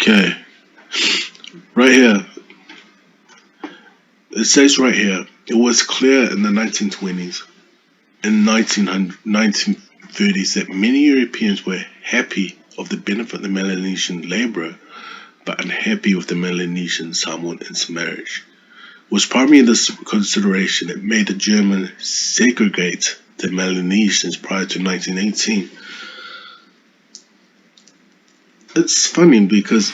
Okay, right here. It says right here, it was clear in the 1920s and 1930s that many Europeans were happy of the benefit of the Melanesian labourer, but unhappy with the Melanesian Samoan intermarriage. It was primarily this consideration that made the Germans segregate the Melanesians prior to 1918. It's funny because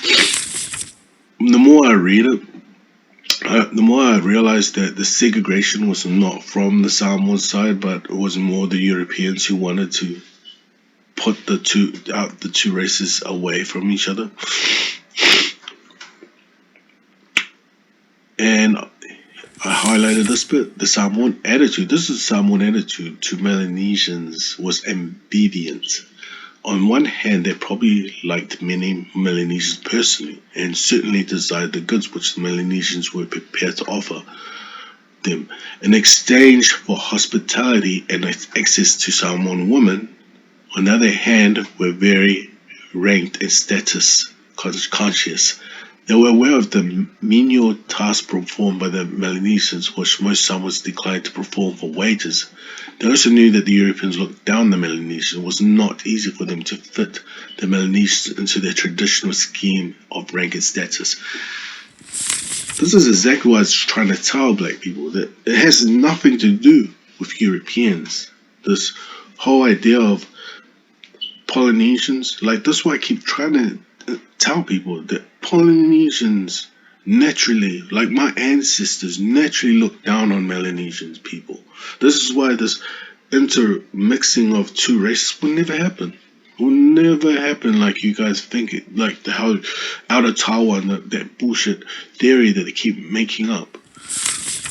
the more I read it, the more I realized that the segregation was not from the Samoan side, but it was more the Europeans who wanted to put the two races away from each other. And I highlighted this bit, the Samoan attitude. This is the Samoan attitude to Melanesians was ambivalent. On one hand, they probably liked many Melanesians personally, and certainly desired the goods which the Melanesians were prepared to offer them in exchange for hospitality and access to Samoan women. On the other hand, were very ranked and status conscious. They were aware of the menial tasks performed by the Melanesians, which most Samoans declined to perform for wages. They also knew that the Europeans looked down on the Melanesians. It was not easy for them to fit the Melanesians into their traditional scheme of rank and status. This is exactly what I was trying to tell black people, that it has nothing to do with Europeans. This whole idea of Polynesians, like that's why I keep trying to tell people that Polynesians naturally, like my ancestors, naturally looked down on Melanesian people. This is why this intermixing of two races will never happen. Will never happen like you guys think it, like the how out of Taiwan, that bullshit theory that they keep making up.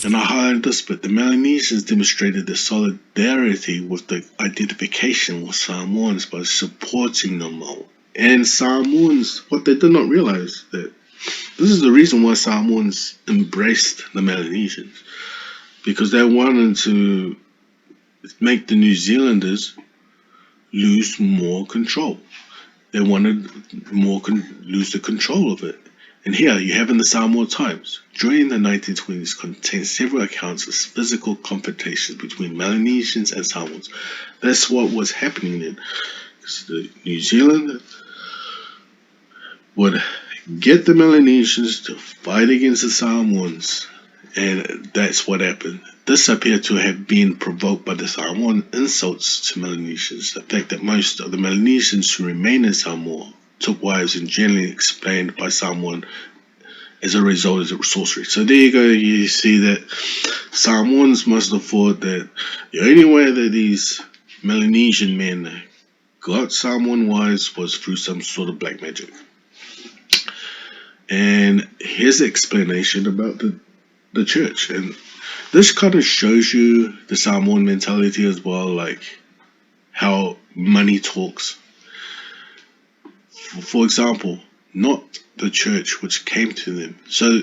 And I highlighted this, but the Melanesians demonstrated their solidarity with the identification with Samoans by supporting them all. And Samoans, what they did not realize, that this is the reason why Samoans embraced the Melanesians, because they wanted to make the New Zealanders lose more control. They wanted lose the control of it. And here you have in the Samoa Times, during the 1920s contains several accounts of physical confrontations between Melanesians and Samoans. That's what was happening then. The New Zealand would get the Melanesians to fight against the Samoans, and that's what happened. This appeared to have been provoked by the Samoan insults to Melanesians, the fact that most of the Melanesians who remained in Samoa took wives and generally explained by someone as a result of sorcery. So there you go, you see that Samoans must have thought that the only way that these Melanesian men got Samoan wives was through some sort of black magic. And here's the explanation about the church. And this kind of shows you the Samoan mentality as well, like how money talks. For example, not the church which came to them. So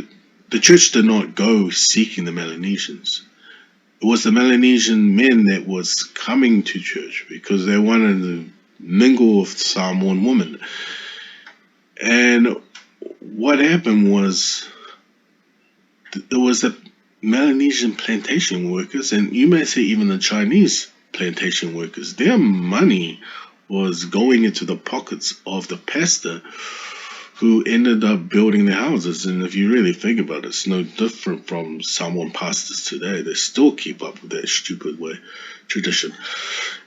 the church did not go seeking the Melanesians. It was the Melanesian men that was coming to church because they wanted to mingle with Samoan women. And what happened was there was the Melanesian plantation workers, and you may say even the Chinese plantation workers, their money was going into the pockets of the pastor who ended up building the houses. And if you really think about it, it's no different from Samoan pastors today. They still keep up with that stupid way tradition.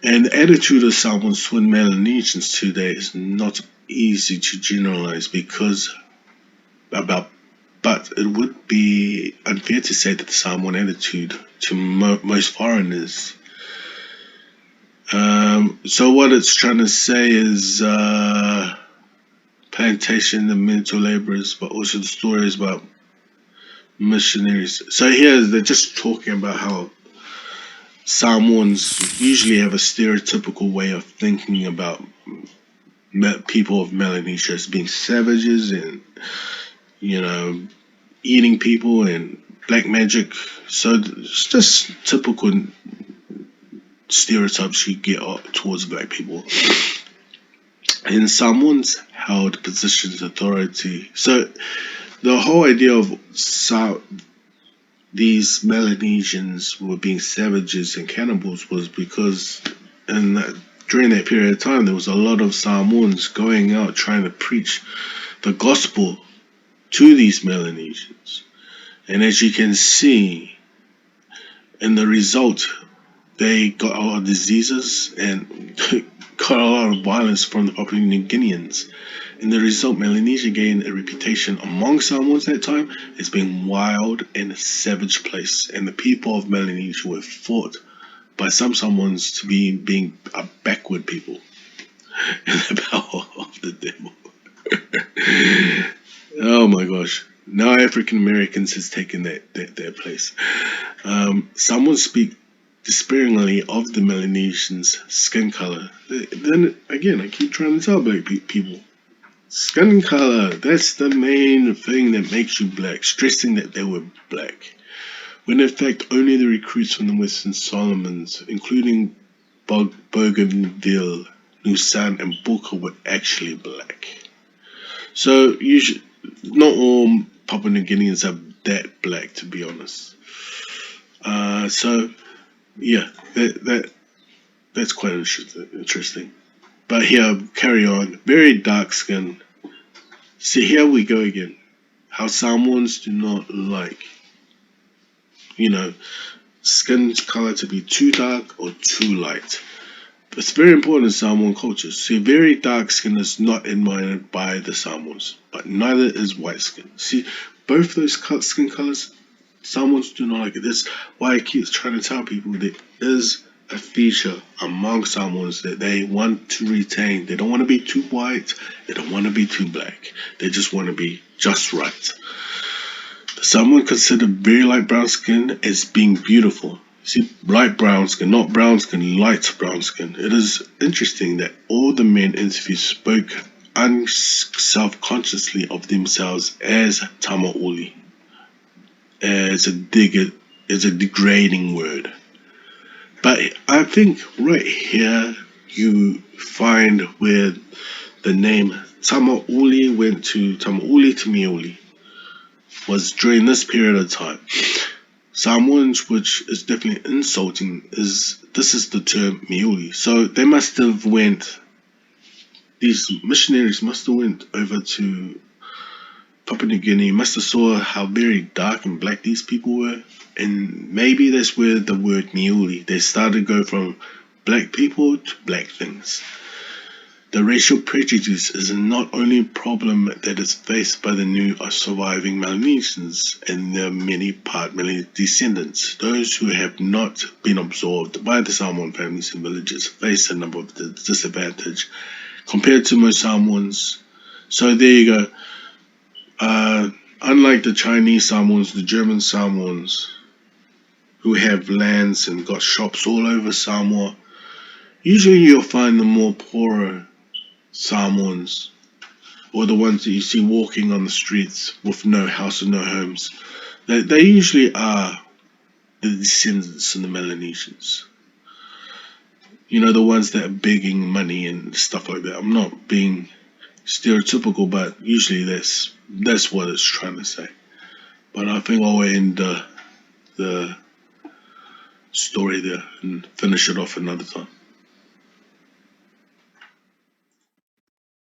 And the attitude of Samoan twin Melanesians today is not easy to generalize but it would be unfair to say that the Samoan attitude to most foreigners. So what it's trying to say is plantation and mental laborers, but also the stories about missionaries. So here they're just talking about how Samoans usually have a stereotypical way of thinking about people of Melanesia as being savages and, eating people and black magic. So it's just typical stereotypes you get towards black people. And Samoans, held positions of authority. So the whole idea of these Melanesians were being savages and cannibals was because during that period of time there was a lot of Samoans going out trying to preach the gospel to these Melanesians. And as you can see, in the result, they got a lot of diseases and got a lot of violence from the Papua New Guineans. In the result, Melanesia gained a reputation among Samoans at that time as being wild and a savage place. And the people of Melanesia were thought by some Samoans to be being a backward people in the power of the devil. Oh my gosh. Now African Americans has taken their place. Someone speak despairingly of the Melanesians' skin color. Then again, I keep trying to tell black people. Skin color, that's the main thing that makes you black, stressing that they were black. When in fact only the recruits from the Western Solomons, including Bougainville, Nusan and Booker, were actually black. So not all Papua New Guineans are that black, to be honest. So yeah, that's quite interesting. But here, carry on. Very dark skin. See, here we go again. How Samoans do not like, skin color to be too dark or too light. It's very important in Samoan culture. See, very dark skin is not admired by the Samoans, but neither is white skin. See, both those skin colors, Samoans do not like it. That's why I keep trying to tell people there is a feature among Samoans that they want to retain. They don't want to be too white. They don't want to be too black. They just want to be just right. Someone considered very light brown skin as being beautiful. See, light brown skin, not brown skin, light brown skin. It is interesting that all the men interviewed spoke self-consciously of themselves as Tamauli, as a degrading word. But I think right here you find where the name Tamauli went to Tamauli to MEAULI was during this period of time. Samoans, which is definitely insulting, this is the term MEAULI. So they must have these missionaries must have went over to Papua New Guinea, must have saw how very dark and black these people were, and maybe that's where the word MEAULI, they started to go from black people to black things. The racial prejudice is not only a problem that is faced by the new or surviving Melanesians and their many part Melanesian descendants. Those who have not been absorbed by the Samoan families and villages face a number of disadvantage compared to most Samoans. So there you go. Unlike the Chinese Samoans, the German Samoans, who have lands and got shops all over Samoa, usually you'll find the more poorer Samoans, or the ones that you see walking on the streets with no house and no homes. They usually are the descendants of the Melanesians. The ones that are begging money and stuff like that. I'm not being stereotypical, but usually that's what it's trying to say. But I think I'll end the story there and finish it off another time.